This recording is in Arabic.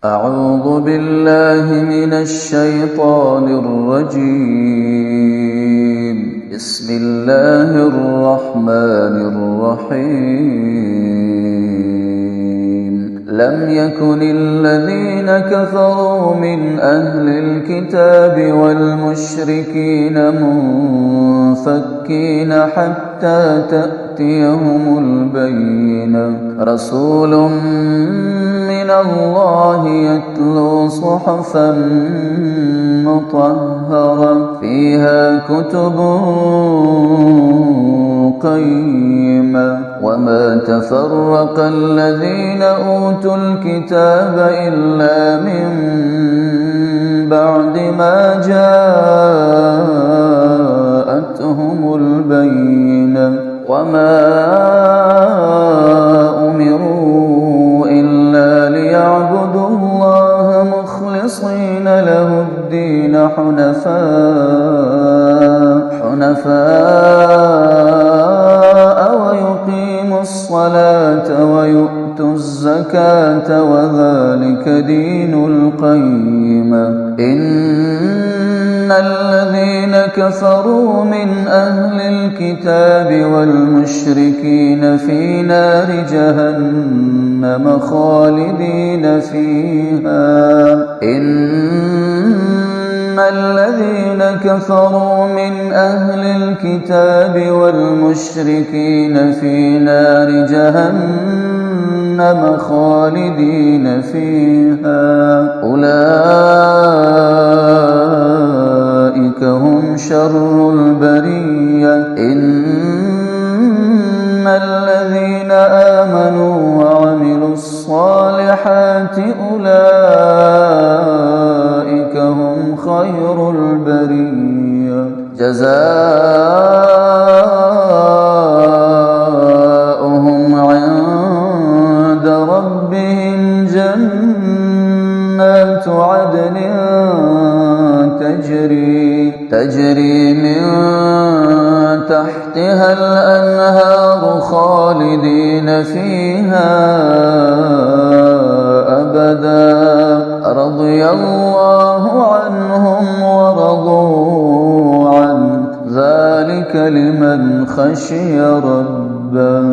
أعوذ بالله من الشيطان الرجيم. بسم الله الرحمن الرحيم. لم يكن الذين كفروا من أهل الكتاب والمشركين منفكين حتى تأتيهم البينة. رسول من الله يتلو صحفا مطهرة فيها كتب قيمة. وما تفرق الذين أوتوا الكتاب إلا من بعد ما جاءتهم البينة. وما أمروا إلا ليعبدوا الله مخلصين له الدين حنفاء ويقيموا الصلاة ويؤتوا الزكاة وذلك دين القيمة. إن الذين كفروا من أهل الكتاب والمشركين في نار جهنم خالدين فيها. إن الذين كفروا من أهل الكتاب والمشركين في نار جهنم خالدين فيها. أولئك هم شر البرية. إن الذين آمنوا وعملوا الصالحات أولئك هم خير البرية. جزاؤهم عند ربهم جنات عدن تجري من تحتها الأنهار خالدين فيها أبدا. رضي الله عنهم ورضوا عنه ذلك لمن خشي ربه.